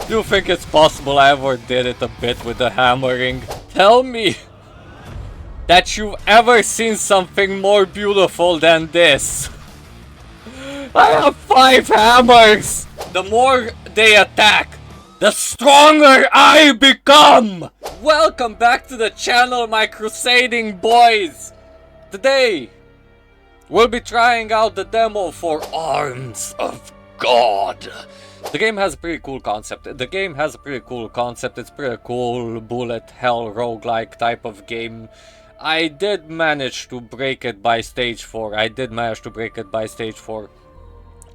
You think it's possible I ever did it a bit with the hammering? Tell me that you've ever seen something more beautiful than this. I have 5 hammers! The more they attack, the stronger I become! Welcome back to the channel, my crusading boys! Today, we'll be trying out the demo for Arms of God. The game has a pretty cool concept. It's pretty cool bullet hell roguelike type of game. I did manage to break it by stage 4.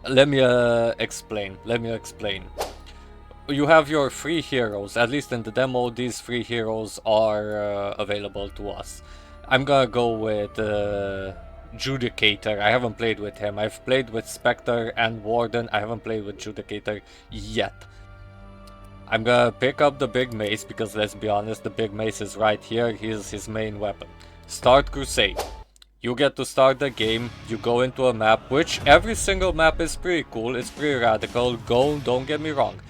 Let me explain. You have your 3 heroes. At least in the demo, these 3 heroes are available to us. I'm gonna go with Judicator. I haven't played with him. I've played with Spectre and Warden. I haven't played with Judicator yet. I'm gonna pick up the big mace because, let's be honest, the big mace is right here. Here's his main weapon. Start Crusade. You get to start the game. You go into a map, which every single map is pretty cool. It's pretty radical. Don't get me wrong.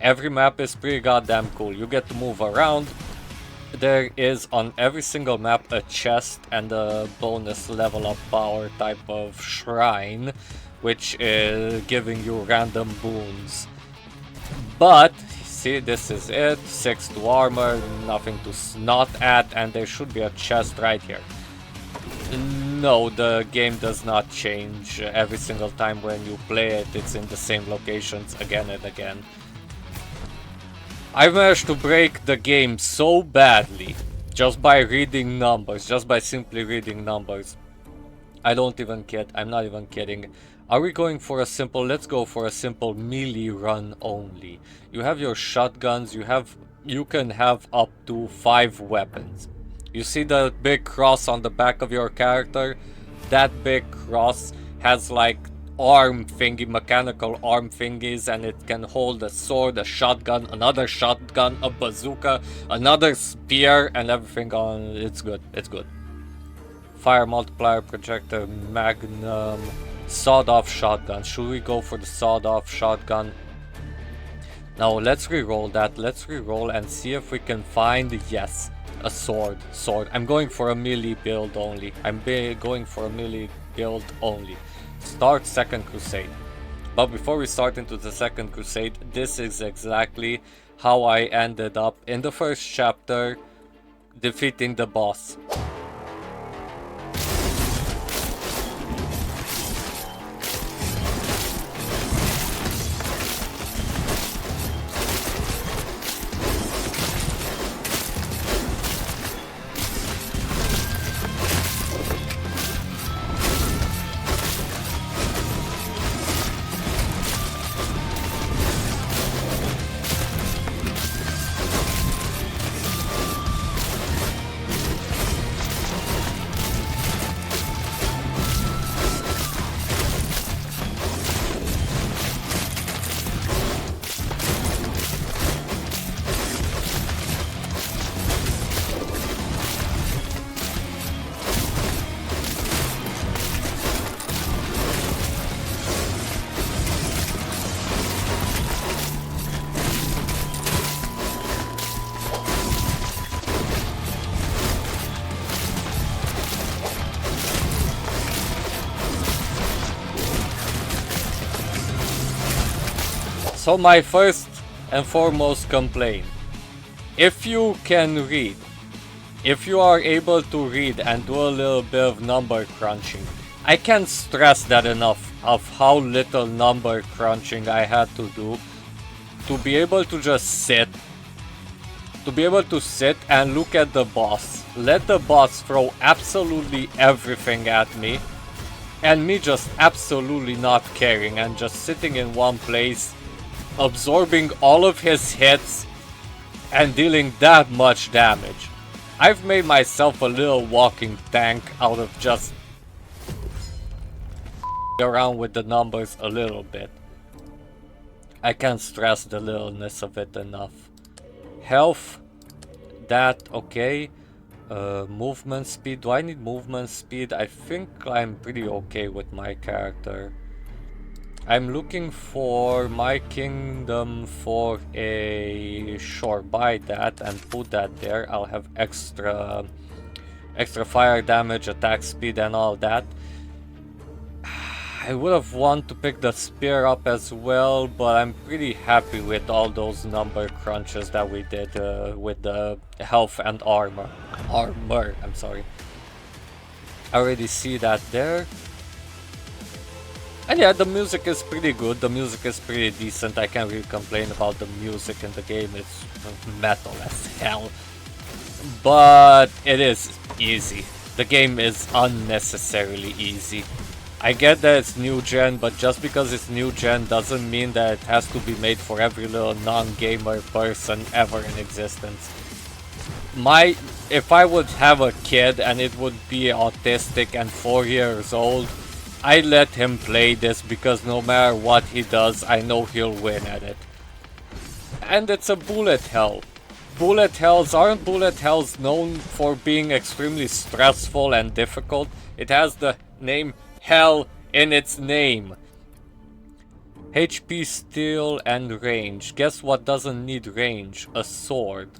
Every map is pretty goddamn cool. You get to move around. There is on every single map a chest and a bonus level up power type of shrine, which is giving you random boons. But see, this is it. 6 to armor, nothing to snot at, and there should be a chest right here. No, the game does not change every single time when you play it. It's in the same locations again and again. I managed to break the game so badly just by reading numbers, just by simply reading numbers. I don't even kid, I'm not even kidding. Are we going for a simple, let's go for a simple melee run only. You have your shotguns, you can have up to 5 weapons. You see the big cross on the back of your character? That big cross has like arm thingy, mechanical arm thingies, and it can hold a sword, a shotgun, another shotgun, a bazooka, another spear, and everything on. It's good. Fire multiplier, projector, magnum, sawed-off shotgun. Should we go for the sawed-off shotgun? Now let's re-roll that. Let's re-roll and see if we can find, yes, a sword. I'm going for a melee build only. Start Second Crusade. But before we start into the Second Crusade, this is exactly how I ended up in the first chapter defeating the boss. So my first and foremost complaint, if you can read, if you are able to read and do a little bit of number crunching, I can't stress that enough of how little number crunching I had to do to be able to just sit, and look at the boss, let the boss throw absolutely everything at me, and me just absolutely not caring and just sitting in one place, absorbing all of his hits and dealing that much damage. I've made myself a little walking tank out of just around with the numbers a little bit. I can't stress the littleness of it enough. Health, that okay. Movement speed, do I need movement speed? I think I'm pretty okay with my character. I'm looking for my kingdom for a... Sure, buy that and put that there. I'll have extra fire damage, attack speed and all that. I would have wanted to pick the spear up as well, but I'm pretty happy with all those number crunches that we did with the health and armor. I'm sorry. I already see that there. And yeah, the music is pretty good, the music is pretty decent, I can't really complain about the music in the game, it's metal as hell. But it is easy. The game is unnecessarily easy. I get that it's new gen, but just because it's new gen doesn't mean that it has to be made for every little non-gamer person ever in existence. If I would have a kid and it would be autistic and 4 years old, I let him play this because no matter what he does, I know he'll win at it. And it's a bullet hell. Aren't bullet hells known for being extremely stressful and difficult? It has the name Hell in its name. HP, steel, and range. Guess what doesn't need range? A sword.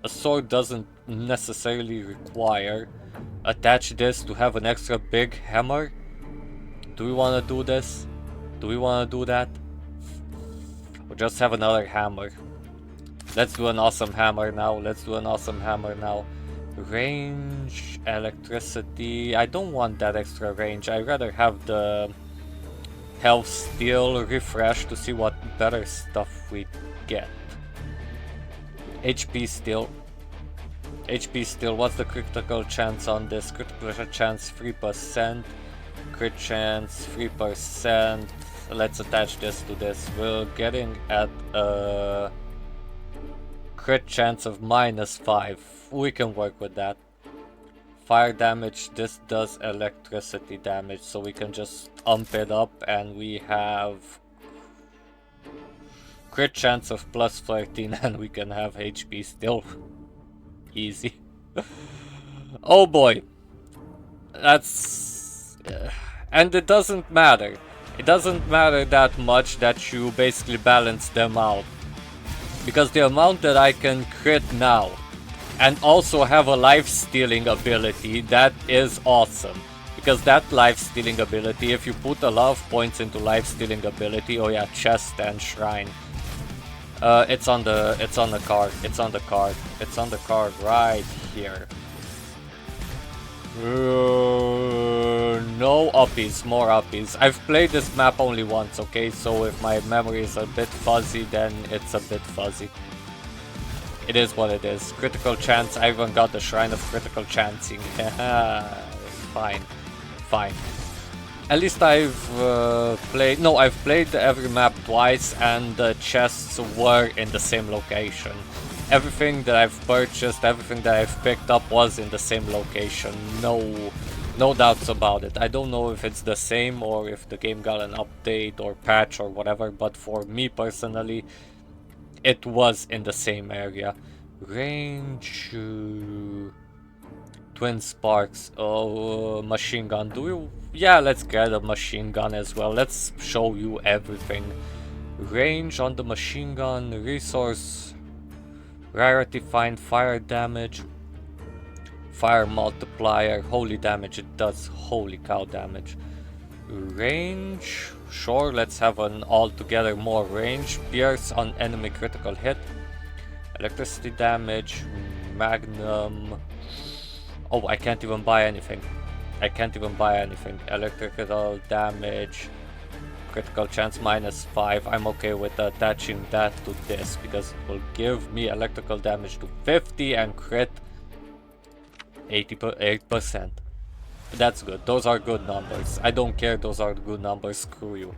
A sword doesn't necessarily require. Attach this to have an extra big hammer. Do we want to do this? Do we want to do that? Or just have another hammer? Let's do an awesome hammer now. Range, electricity. I don't want that extra range. I'd rather have the health steel refresh to see what better stuff we get. HP steel. What's the critical chance on this? Critical chance 3%. Crit chance 3%. Let's attach this to this. We're getting at a crit chance of -5. We can work with that. Fire damage, this does electricity damage, so we can just ump it up and we have crit chance of +13 and we can have HP still. Easy. Oh boy. That's... and it doesn't matter. It doesn't matter that much that you basically balance them out. Because the amount that I can crit now and also have a life-stealing ability, that is awesome. Because that life-stealing ability, if you put a lot of points into life-stealing ability, oh yeah, chest and shrine. It's on the card right here. No uppies, more uppies. I've played this map only once, okay? So if my memory is a bit fuzzy, then it's a bit fuzzy. It is what it is. Critical chance, I even got the Shrine of Critical Chancing. Fine. At least I've played... No, I've played every map twice and the chests were in the same location. Everything that I've purchased, everything that I've picked up was in the same location. No doubts about it. I don't know if it's the same or if the game got an update or patch or whatever, but for me personally, it was in the same area. Range... Twin sparks. Oh, machine gun. Yeah, let's get a machine gun as well. Let's show you everything. Range on the machine gun. Resource. Rarity, find fire damage. Fire multiplier. Holy damage. It does holy cow damage. Range. Sure, let's have an altogether more range. Pierce on enemy critical hit. Electricity damage. Magnum. Oh, I can't even buy anything. Electrical damage. Critical chance -5. I'm okay with attaching that to this because it will give me electrical damage to 50 and crit 88%. That's good. Those are good numbers. I don't care, those are good numbers. Screw you.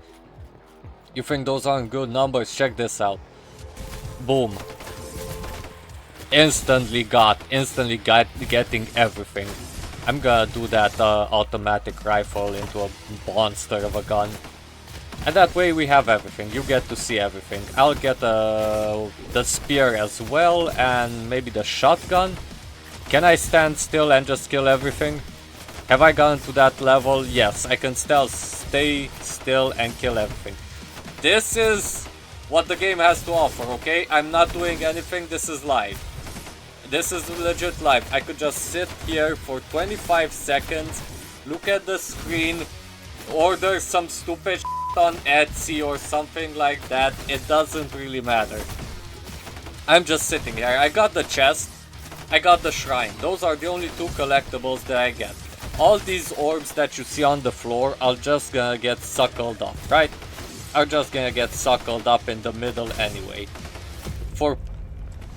You think those aren't good numbers? Check this out. Boom. Instantly getting everything. I'm gonna do that automatic rifle into a monster of a gun. And that way we have everything. You get to see everything. I'll get the spear as well and maybe the shotgun. Can I stand still and just kill everything? Have I gotten to that level? Yes, I can still stay still and kill everything. This is what the game has to offer, okay? I'm not doing anything, this is live. This is legit live. I could just sit here for 25 seconds, look at the screen, order some stupid shit on Etsy or something like that. It doesn't really matter. I'm just sitting here. I got the chest, I got the shrine. Those are the only two collectibles that I get. All these orbs that you see on the floor are just gonna get suckled up, right? Are just gonna get suckled up in the middle anyway. For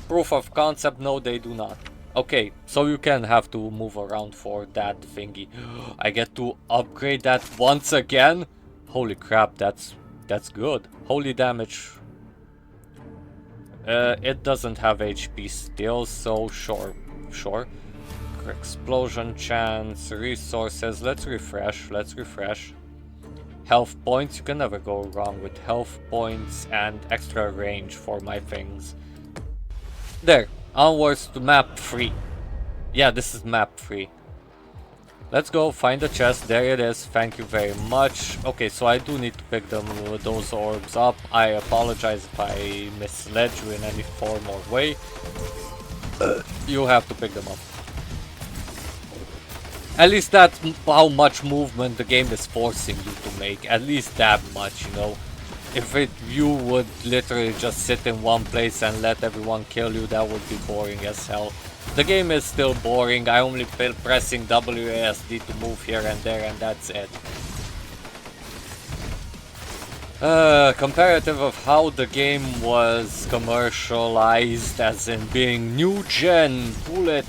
proof of concept, no, they do not. Okay, so you can have to move around for that thingy. I get to upgrade that once again? Holy crap, that's good. Holy damage. It doesn't have HP still, so sure. Explosion chance, resources, let's refresh. Health points, you can never go wrong with health points and extra range for my things. There, onwards to map 3. Yeah, this is map 3. Let's go find the chest, there it is, thank you very much. Okay, so I do need to pick those orbs up. I apologize if I misled you in any form or way. You have to pick them up. At least that's how much movement the game is forcing you to make. At least that much, you know. If you would literally just sit in one place and let everyone kill you, that would be boring as hell. The game is still boring. I only pressing WASD to move here and there, and that's it. Comparative of how the game was commercialized, as in being new gen, bullet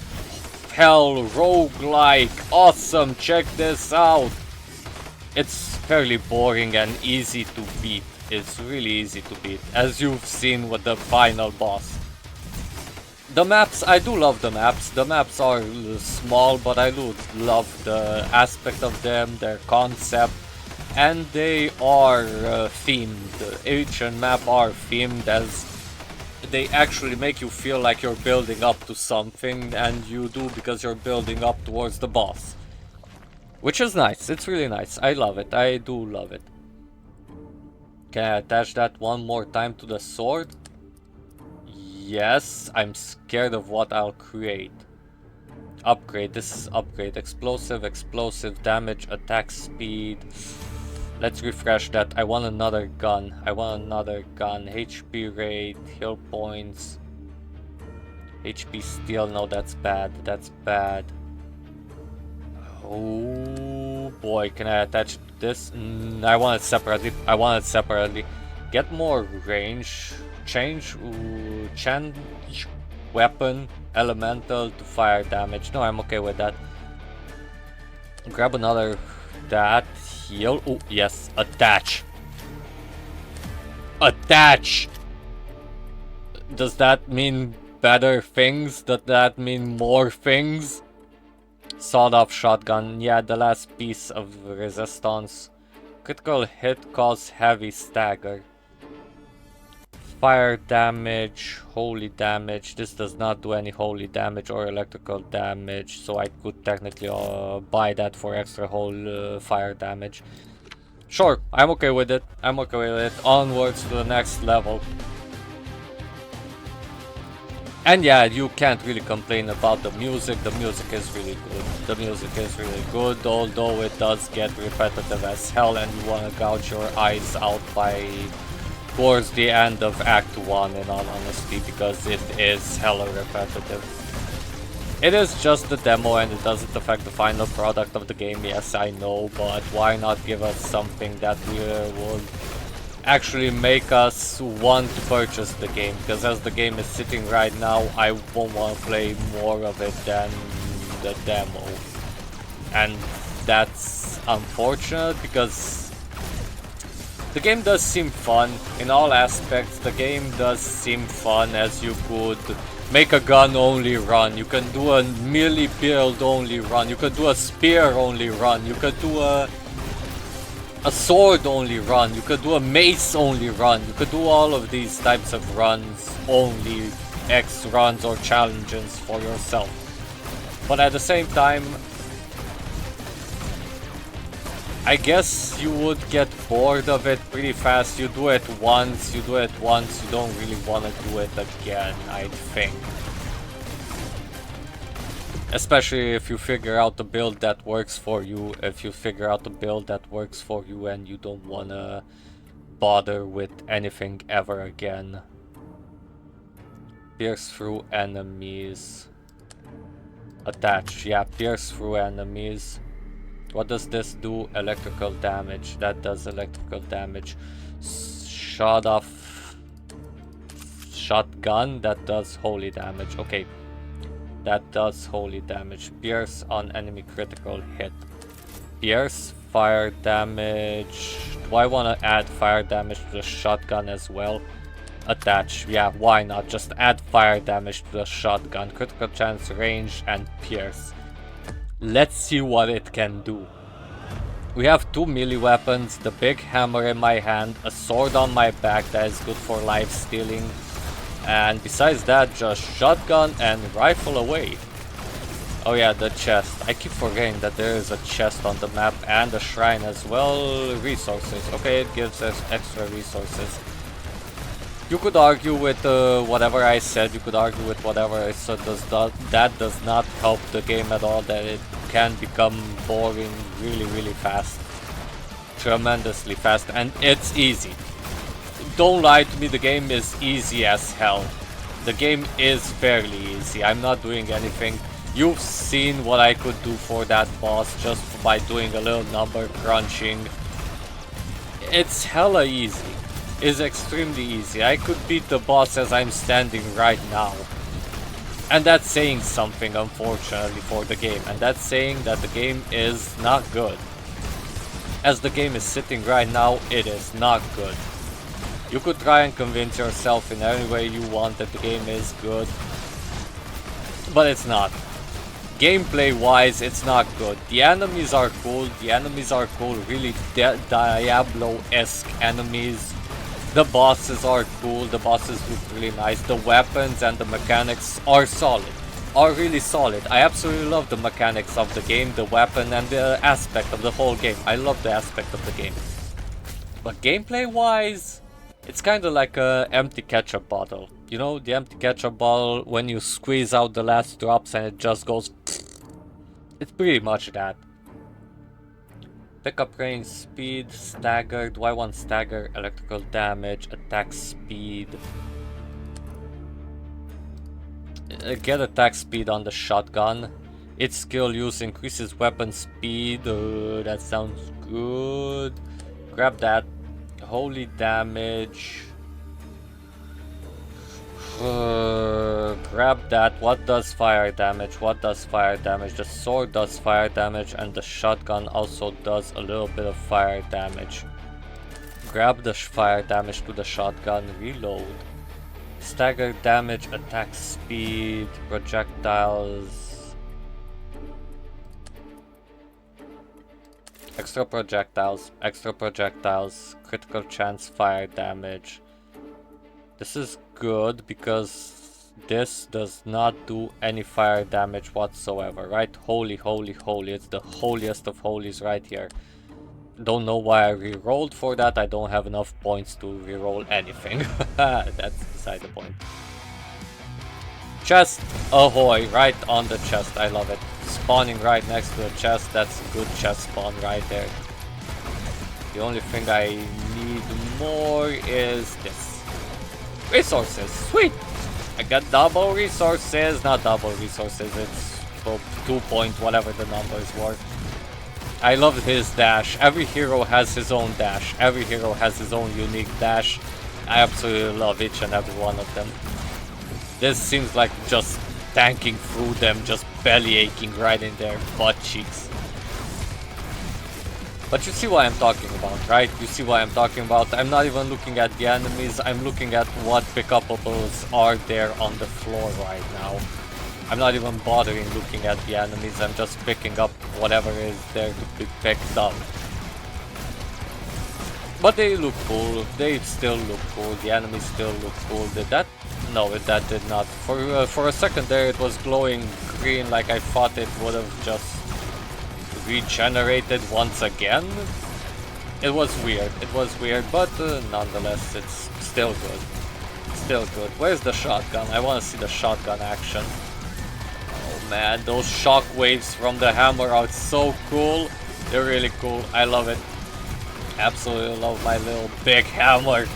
hell, roguelike, awesome, check this out. It's fairly boring and easy to beat. It's really easy to beat, as you've seen with the final boss. The maps, I do love the maps. The maps are small, but I do love the aspect of them, their concept, and they are themed. Each map are themed, as they actually make you feel like you're building up to something, and you do because you're building up towards the boss. Which is nice, it's really nice. I love it, I do love it. Can I attach that one more time to the sword? Yes, I'm scared of what I'll create. Upgrade, this is upgrade. Explosive damage, attack speed. Let's refresh that. I want another gun. HP rate, heal points. HP steal, no, that's bad. Oh boy, can I attach this? I want it separately. Get more range. Change weapon elemental to fire damage. No, I'm okay with that. Grab another that. Heal. Oh, yes. Attach. Does that mean better things? Does that mean more things? Sawed-off shotgun. Yeah, the last piece of resistance. Critical hit cause heavy stagger. Fire damage, holy damage. This does not do any holy damage or electrical damage, so I could technically buy that for extra whole fire damage. Sure, I'm okay with it. Onwards to the next level. And yeah, you can't really complain about the music. The music is really good. Although it does get repetitive as hell, and you want to gouge your eyes out by towards the end of Act 1, in all honesty, because it is hella repetitive. It is just the demo and it doesn't affect the final product of the game, yes I know, but why not give us something that will actually make us want to purchase the game, because as the game is sitting right now, I won't want to play more of it than the demo. And that's unfortunate, because the game does seem fun in all aspects. The game does seem fun, as you could make a gun only run, you can do a melee build only run, you could do a spear only run, you could do a sword only run, you could do a mace only run, you could do all of these types of runs, only X runs or challenges for yourself. But at the same time, I guess you would get bored of it pretty fast. You do it once, you don't really want to do it again, I think. Especially if you figure out the build that works for you, and you don't want to bother with anything ever again. Pierce through enemies. Attach, yeah, pierce through enemies. What does this do? Electrical damage. That does electrical damage. Shot off. Shotgun. That does holy damage. Okay. That does holy damage. Pierce on enemy critical hit. Pierce. Fire damage. Do I want to add fire damage to the shotgun as well? Attach. Yeah, why not? Just add fire damage to the shotgun. Critical chance, range, and pierce. Let's see what it can do. We have 2 melee weapons, the big hammer in my hand, a sword on my back that is good for life stealing, and besides that, just shotgun and rifle away. Oh yeah, the chest. I keep forgetting that there is a chest on the map and a shrine as well. Resources. Okay, it gives us extra resources. You could argue with whatever I said, that does not help the game at all, that it can become boring really fast. Tremendously fast, and it's easy. Don't lie to me, the game is easy as hell. The game is fairly easy, I'm not doing anything. You've seen what I could do for that boss just by doing a little number crunching. It's hella easy. Is extremely easy. I could beat the boss as I'm standing right now. And that's saying something, unfortunately, for the game. And that's saying that the game is not good. As the game is sitting right now, it is not good. You could try and convince yourself in any way you want that the game is good. But it's not. Gameplay wise, it's not good. The enemies are cool. Really Diablo-esque enemies. The bosses are cool, the bosses look really nice, the weapons and the mechanics are solid, are really solid. I absolutely love the mechanics of the game, the weapon and the aspect of the whole game. I love the aspect of the game. But gameplay wise, it's kinda like a empty ketchup bottle. You know, the empty ketchup bottle when you squeeze out the last drops and it just goes. It's pretty much that. Pick up range, speed, stagger. Do I want stagger? Electrical damage, attack speed. Get attack speed on the shotgun. Its skill use increases weapon speed. That sounds good. Grab that. Holy damage. Grab that. What does fire damage? The sword does fire damage and the shotgun also does a little bit of fire damage. Grab the fire damage to the shotgun, reload. Stagger damage, attack speed, projectiles. Extra projectiles, critical chance fire damage. This is good because this does not do any fire damage whatsoever, right? Holy, it's the holiest of holies right here. Don't know why I re-rolled for that, I don't have enough points to re-roll anything. That's beside the point. Chest, ahoy, right on the chest, I love it. Spawning right next to the chest, that's a good chest spawn right there. The only thing I need more is this. Resources, sweet! I got double resources, not double resources, it's 2 point whatever the numbers were. I love his dash. Every hero has his own dash. Every hero has his own unique dash. I absolutely love each and every one of them. This seems like just tanking through them, just belly aching right in their butt cheeks. But you see what I'm talking about, right? You see what I'm talking about. I'm not even looking at the enemies, I'm looking at what pickupables are there on the floor right now. I'm not even bothering looking at the enemies, I'm just picking up whatever is there to be picked up. But they look cool, they still look cool, the enemies still look cool. Did that? No, that did not. For a second there it was glowing green like I thought it would have just regenerated once again. It was weird, but nonetheless, it's still good. Still good. Where's the shotgun? I want to see the shotgun action. Oh man, those shock waves from the hammer are so cool. They're really cool. I love it. Absolutely love my little big hammer.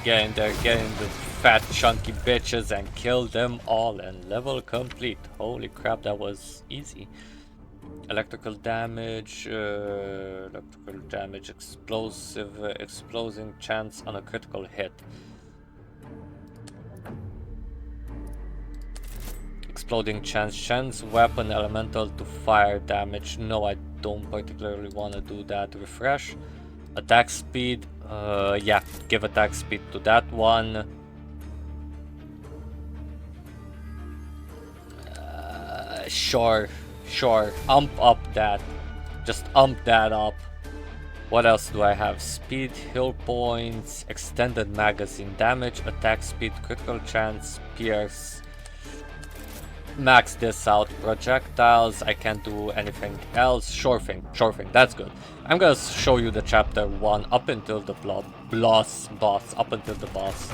Get in there, get in the fat chunky bitches and kill them all, and level complete. Holy crap, that was easy. Electrical damage, explosive, exploding chance on a critical hit. Exploding chance weapon elemental to fire damage. No, I don't particularly want to do that. Refresh. Attack speed, yeah, give attack speed to that one. Sure, ump up that. Just ump that up. What else do I have? Speed, heal points, extended magazine damage, attack speed, critical chance, pierce. Max this out. Projectiles, I can't do anything else. Sure thing, that's good. I'm gonna show you the chapter 1 up until the boss, up until the boss.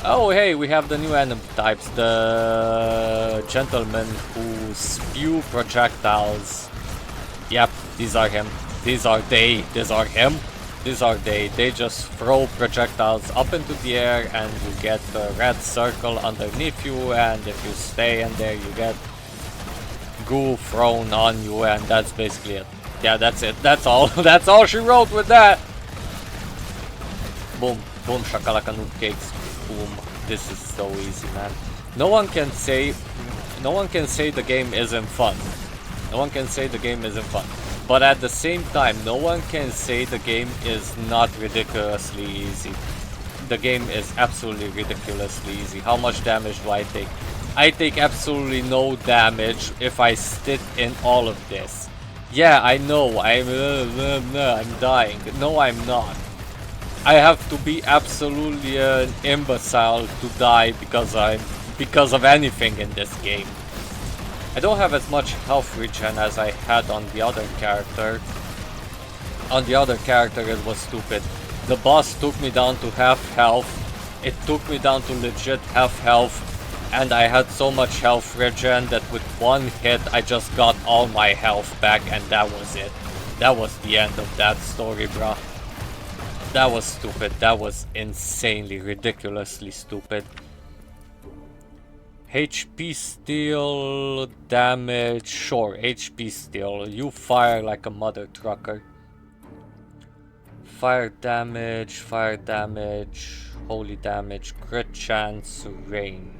Oh hey, we have the new enemy types, the gentlemen who spew projectiles. Yep, these are him. These are they. They just throw projectiles up into the air and you get a red circle underneath you, and if you stay in there you get goo thrown on you, and that's basically it. Yeah, that's it. That's all. That's all she wrote with that. Boom, boom, shakalaka noob cakes. Boom. This is so easy, man. No one can say the game isn't fun. But at the same time, no one can say the game is not ridiculously easy. The game is absolutely ridiculously easy. How much damage do I take? I take absolutely no damage if I sit in all of this. Yeah, I know, I'm dying. No, I'm not. I have to be absolutely an imbecile to die because of anything in this game. I don't have as much health regen as I had on the other character. On the other character it was stupid. The boss took me down to half health. It took me down to legit half health. And I had so much health regen that with one hit I just got all my health back, and that was it. That was the end of that story, bruh. That was stupid. That was insanely, ridiculously stupid. HP steal, damage, sure, HP steal. You fire like a mother trucker. Fire damage, holy damage, crit chance, range.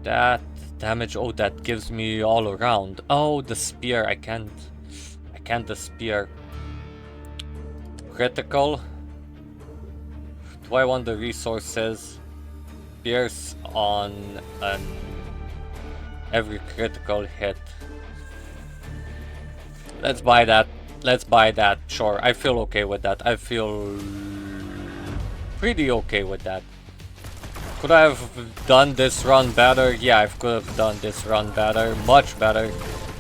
That damage, oh, that gives me all around. Oh, the spear, I can't the spear. Critical. Do I want the resources? Pierce on every critical hit. Let's buy that. Sure, I feel okay with that. I feel pretty okay with that. Could I have done this run better? Yeah, I could have done this run better, much better.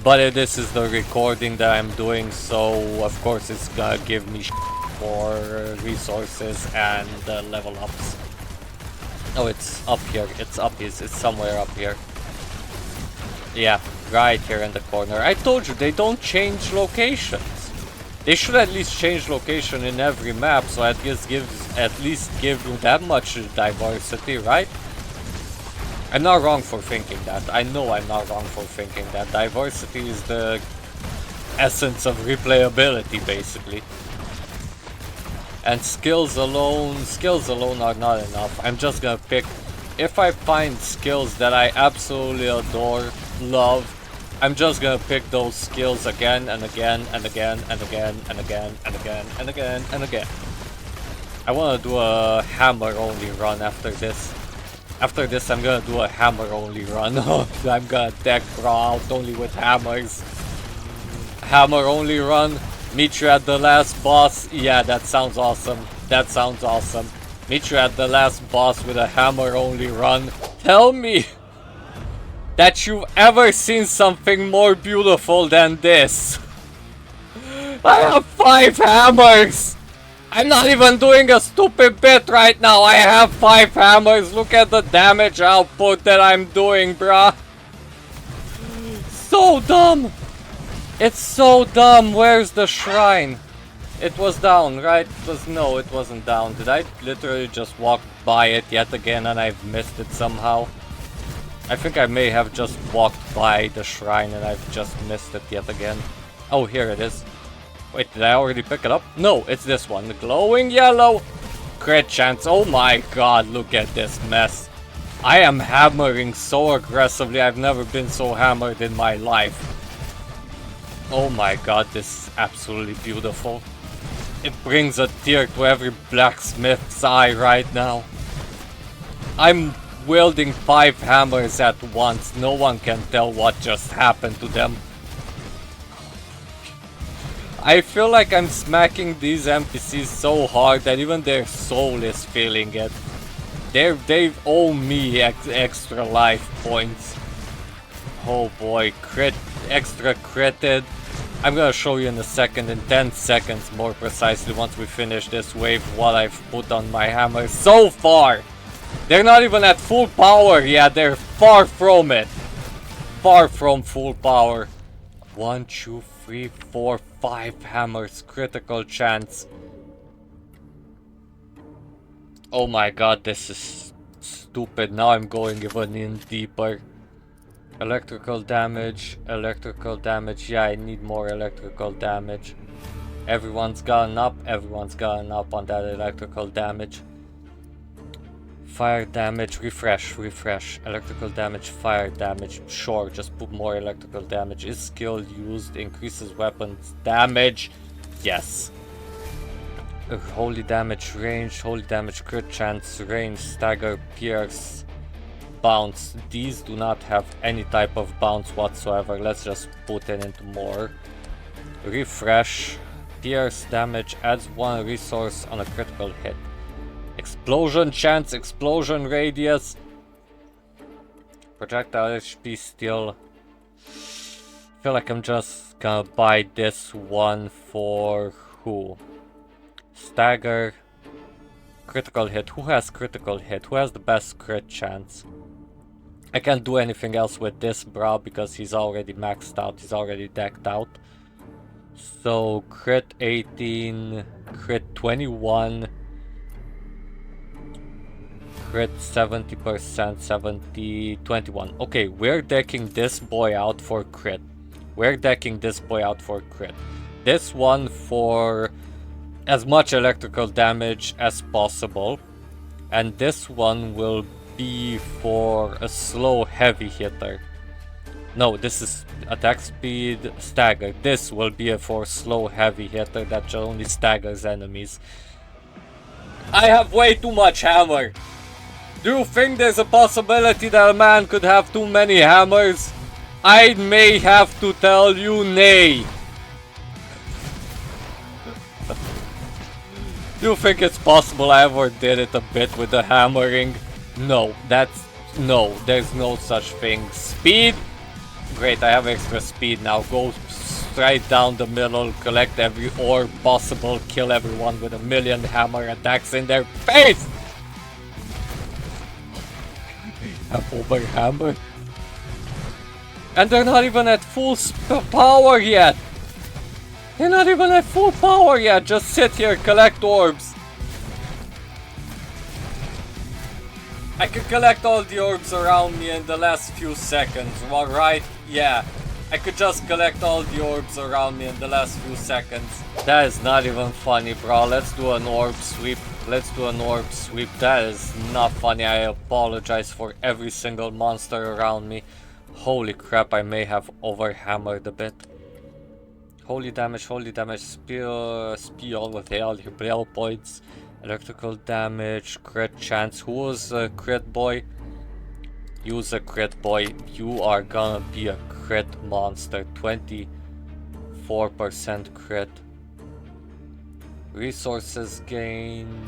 But this is the recording that I'm doing, so of course it's gonna give me for resources and level ups. Oh, it's up here. It's somewhere up here. Yeah, right here in the corner. I told you, they don't change locations. They should at least change location in every map, so at least give you that much diversity, right? I'm not wrong for thinking that. I know I'm not wrong for thinking that. Diversity is the essence of replayability, basically. And skills alone are not enough. I'm just gonna pick, if I find skills that I absolutely adore, love, I'm just gonna pick those skills again and again and again and again and again and again and again and again. I wanna do a hammer only run after this. After this I'm gonna do a hammer only run. I'm gonna deck brawl out only with hammers. Hammer only run. Meet you at the last boss. Yeah, that sounds awesome. That sounds awesome. Meet you at the last boss with a hammer only run. Tell me! that you've ever seen something more beautiful than this. I have 5 hammers! I'm not even doing a stupid bit right now. I have 5 hammers. Look at the damage output that I'm doing, bruh. So dumb. It's so dumb. Where's the shrine? It was down, right? No, it wasn't down. Did I literally just walk by it yet again and I've missed it somehow? I think I may have just walked by the shrine and I've just missed it yet again. Oh, here it is. Wait, did I already pick it up? No, it's this one. The glowing yellow. Crit chance. Oh my god, look at this mess. I am hammering so aggressively. I've never been so hammered in my life. Oh my god, this is absolutely beautiful. It brings a tear to every blacksmith's eye right now. I'm wielding 5 hammers at once. No one can tell what just happened to them. I feel like I'm smacking these NPCs so hard that even their soul is feeling it. They owe me extra life points. Oh boy, extra critted. I'm gonna show you in a second, in 10 seconds more precisely, once we finish this wave, what I've put on my hammer so far. They're not even at full power yet, they're far from it. Far from full power. 1, 2, 3, 4, 5 hammers, critical chance. Oh my god, this is stupid. Now I'm going even in deeper. Electrical damage. Yeah, I need more electrical damage. Everyone's gone up on that electrical damage. Fire damage, refresh. Electrical damage, fire damage. Sure, just put more electrical damage. Is skill used, increases weapons damage. Yes. Holy damage range, holy damage crit chance, range, stagger, pierce, bounce. These do not have any type of bounce whatsoever. Let's just put it into more. Refresh. Pierce damage adds 1 resource on a critical hit. Explosion chance, explosion radius. Projectile HP still. I feel like I'm just gonna buy this one for who? Stagger. Critical hit. Who has critical hit? Who has the best crit chance? I can't do anything else with this bro because he's already maxed out. He's already decked out. So crit 18, crit 21. Crit 70%, 70, 21. Okay, we're decking this boy out for crit. This one for as much electrical damage as possible. And this one will be for a slow heavy hitter. No, this is attack speed, stagger. This will be for slow heavy hitter that only staggers enemies. I have way too much hammer. Do you think there's a possibility that a man could have too many hammers? I may have to tell you nay. Do you think it's possible I ever did it a bit with the hammering? No, there's no such thing. Speed? Great, I have extra speed now. Go straight down the middle, collect every orb possible, kill everyone with 1,000,000 hammer attacks in their face! Have over hammer. And they're not even at full power yet! Just sit here, collect orbs. I could collect all the orbs around me in the last few seconds, alright? Yeah. I could just collect all the orbs around me in the last few seconds. That is not even funny, bro. Let's do an orb sweep. That is not funny. I apologize for every single monster around me. Holy crap, I may have overhammered a bit. Holy damage, spill with all your braille points. Electrical damage, crit chance. Who was a crit boy? Use a crit boy. You are gonna be a crit monster. 24% crit. Resources gained.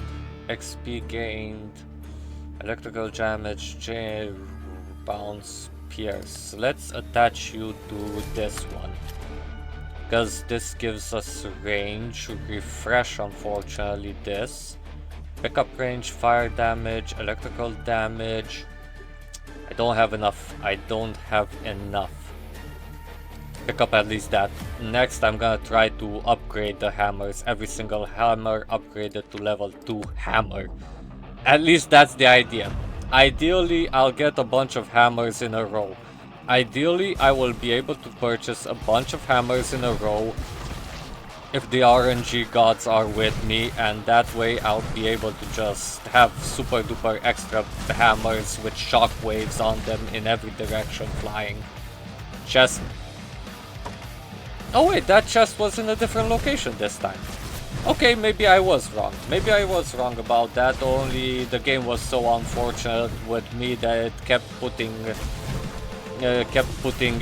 XP gained. Electrical damage, bounce, pierce. Let's attach you to this one. Because this gives us range. Refresh, unfortunately, this. Pickup range, fire damage, electrical damage. I don't have enough. I don't have enough. Pick up at least that. Next, I'm gonna try to upgrade the hammers. Every single hammer upgraded to level 2 hammer. At least that's the idea. Ideally, I'll get a bunch of hammers in a row. Ideally, I will be able to purchase a bunch of hammers in a row if the RNG gods are with me, and that way I'll be able to just have super duper extra hammers with shockwaves on them in every direction flying. Chest. Oh wait, that chest was in a different location this time. Okay, maybe I was wrong. Maybe I was wrong about that, only the game was so unfortunate with me that it kept putting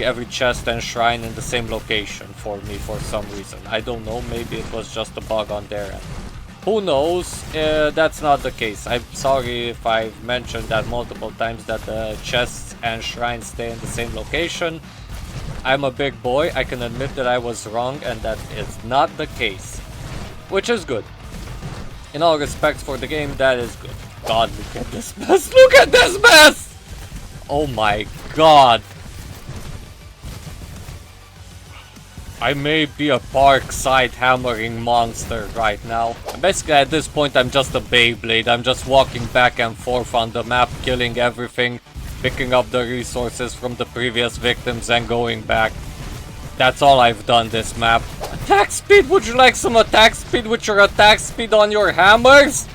every chest and shrine in the same location for me for some reason. I don't know, maybe it was just a bug on their end. Who knows? That's not the case. I'm sorry if I've mentioned that multiple times that the chests and shrines stay in the same location. I'm a big boy, I can admit that I was wrong and that is not the case. Which is good. In all respects for the game, that is good. God, look at this mess! Look at this mess! Oh my god. I may be a parkside hammering monster right now. Basically at this point I'm just a Beyblade. I'm just walking back and forth on the map, killing everything, picking up the resources from the previous victims and going back. That's all I've done this map. Attack speed! Would you like some attack speed with your attack speed on your hammers?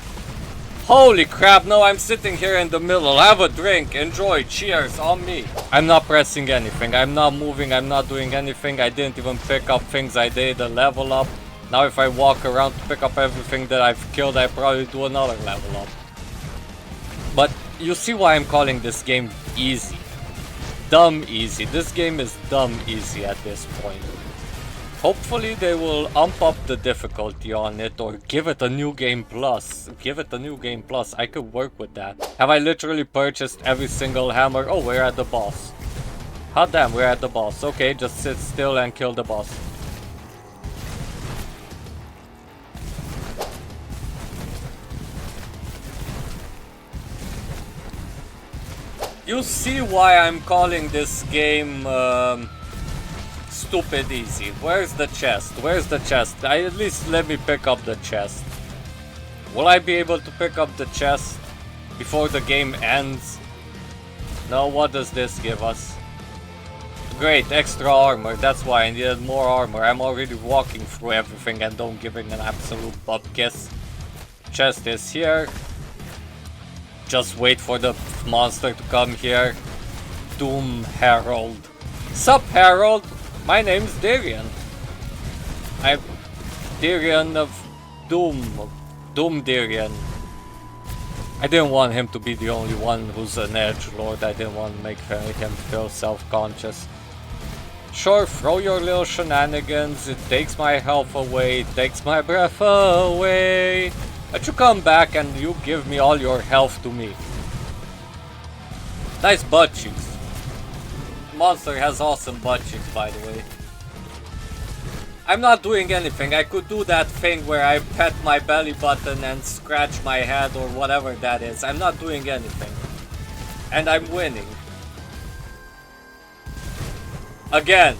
Holy crap, no, I'm sitting here in the middle. Have a drink, enjoy, cheers, on me. I'm not pressing anything, I'm not moving, I'm not doing anything. I didn't even pick up things I did a level up. Now if I walk around to pick up everything that I've killed, I probably do another level up. But you see why I'm calling this game easy. Dumb easy. This game is dumb easy at this point. Hopefully they will ump up the difficulty on it or give it a new game plus. Give it a new game plus. I could work with that. Have I literally purchased every single hammer? Oh, we're at the boss. Hot damn, we're at the boss. Okay, just sit still and kill the boss. You see why I'm calling this game stupid easy. Where's the chest? Where's the chest? At least let me pick up the chest. Will I be able to pick up the chest before the game ends? No, what does this give us? Great, extra armor. That's why I needed more armor. I'm already walking through everything and don't giving an absolute bupkis. Chest is here. Just wait for the monster to come here. Doom Herald. Sup, Herald? My name's Dirian. I'm Dirian of Doom. Doom Dirian. I didn't want him to be the only one who's an edgelord. I didn't want to make him feel self-conscious. Sure, throw your little shenanigans. It takes my health away. It takes my breath away. But you come back and you give me all your health to me. Nice butt cheeks. Monster has awesome butt cheeks, by the way. I'm not doing anything. I could do that thing where I pet my belly button and scratch my head or whatever that is. I'm not doing anything. And I'm winning. Again.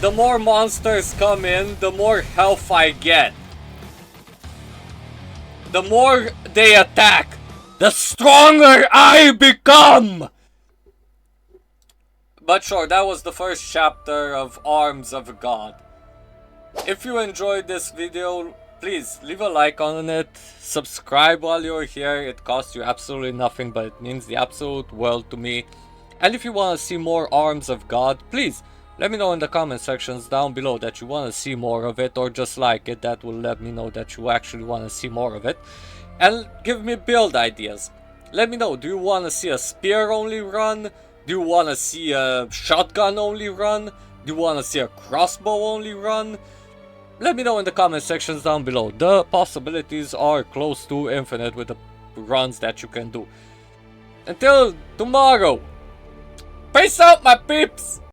The more monsters come in, the more health I get. The more they attack, the stronger I become! But sure, that was the first chapter of Arms of God. If you enjoyed this video, please leave a like on it, subscribe while you're here. It costs you absolutely nothing, but it means the absolute world to me. And if you want to see more Arms of God, please let me know in the comment sections down below that you want to see more of it or just like it. That will let me know that you actually want to see more of it. And give me build ideas. Let me know, do you want to see a spear only run? Do you want to see a shotgun only run? Do you want to see a crossbow only run? Let me know in the comment sections down below. The possibilities are close to infinite with the runs that you can do. Until tomorrow. Peace out, my peeps!